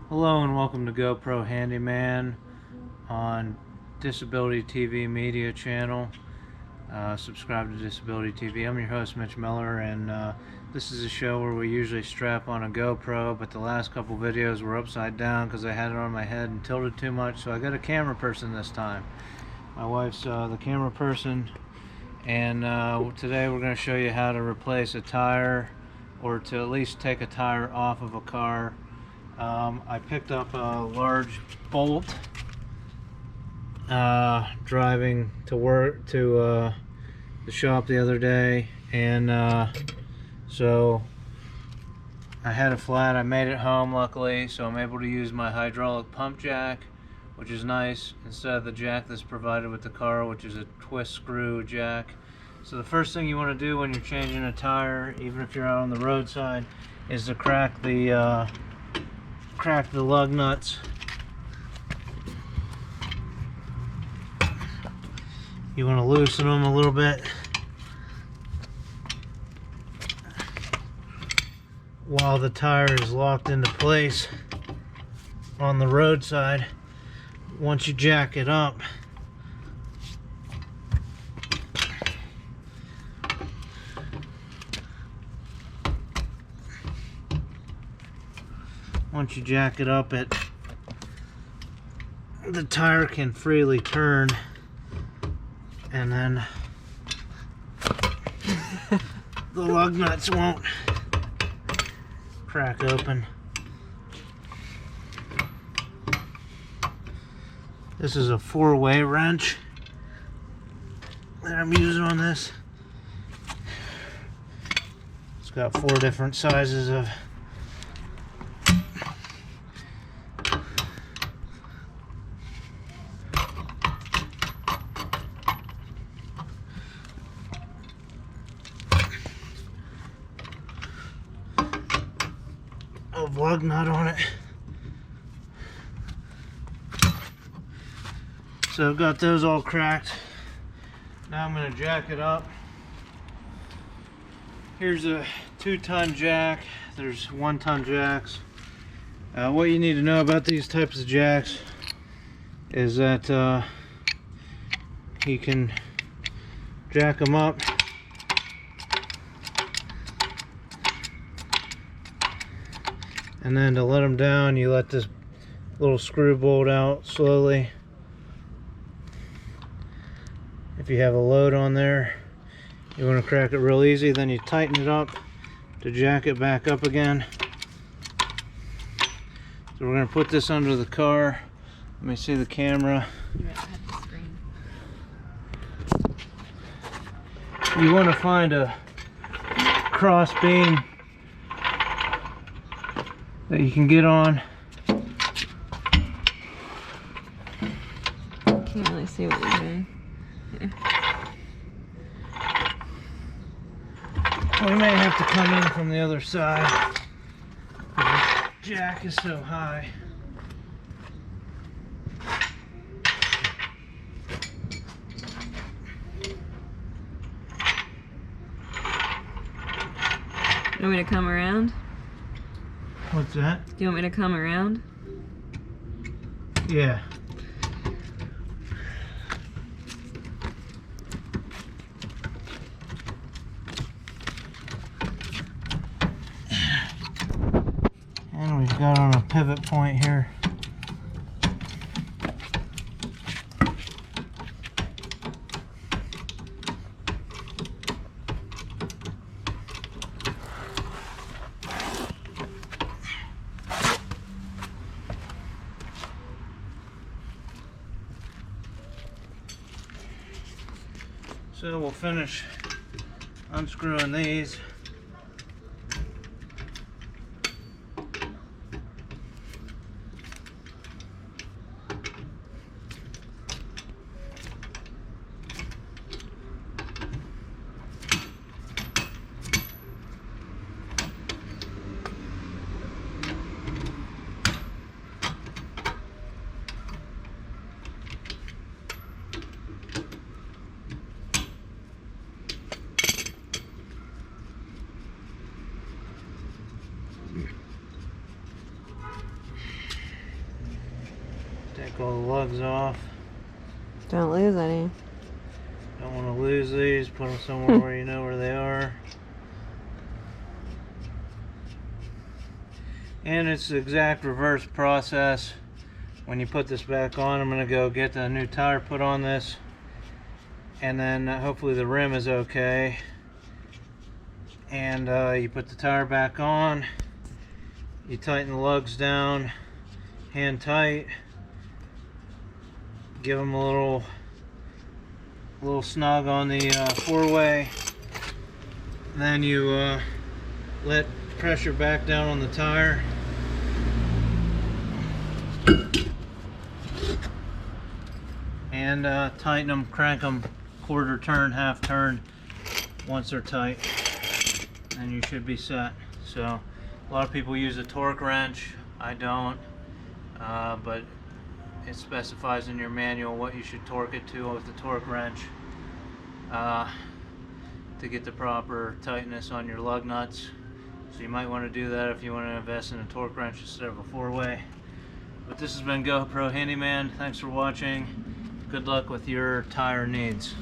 Hello and welcome to GoPro Handyman on Disability TV Media channel. Subscribe to Disability TV. I'm your host Mitch Miller, and this is a show where we usually strap on a GoPro, but the last couple videos were upside down because I had it on my head and tilted too much, so I got a camera person this time. My wife's the camera person, and today we're going to show you how to replace a tire, or to at least take a tire off of a car. I picked up a large bolt driving to work to the shop the other day, and so I had a flat. I made it home luckily, so I'm able to use my hydraulic pump jack, which is nice, instead of the jack that's provided with the car, which is a twist screw jack. So the first thing you want to do when you're changing a tire, even if you're out on the roadside, is to crack the lug nuts. You want to loosen them a little bit while the tire is locked into place on the roadside. Once you jack it up, the tire can freely turn, and then the lug nuts won't crack open. This is a 4-way wrench that I'm using on this. It's got 4 different sizes of lug nut on it. So I've got those all cracked. Now I'm going to jack it up. Here's a 2-ton jack. There's 1-ton jacks. What you need to know about these types of jacks is that you can jack them up and then to let them down, you let this little screw bolt out slowly. If you have a load on there, you want to crack it real easy, then you tighten it up to jack it back up again. So we're going to put this under the car. Let me see the camera. You want to find a cross beam that you can get on. Can't really see what you're doing. Here. We may have to come in from the other side. The jack is so high. You want me to come around? What's that? Do you want me to come around? Yeah. And we've got on a pivot point here. So we'll finish unscrewing these. Take all the lugs off. Don't lose any. Don't want to lose these. Put them somewhere where you know where they are. And it's the exact reverse process. When you put this back on, I'm going to go get the new tire put on this. And then hopefully the rim is okay. And you put the tire back on. You tighten the lugs down, hand tight. Give them a little snug on the four-way. Then you let pressure back down on the tire. And tighten them, crank them quarter turn, half turn once they're tight. And you should be set. So a lot of people use a torque wrench. I don't. But it specifies in your manual what you should torque it to with the torque wrench to get the proper tightness on your lug nuts. So you might want to do that if you want to invest in a torque wrench instead of a four-way. But this has been GoPro Handyman. Thanks for watching. Good luck with your tire needs.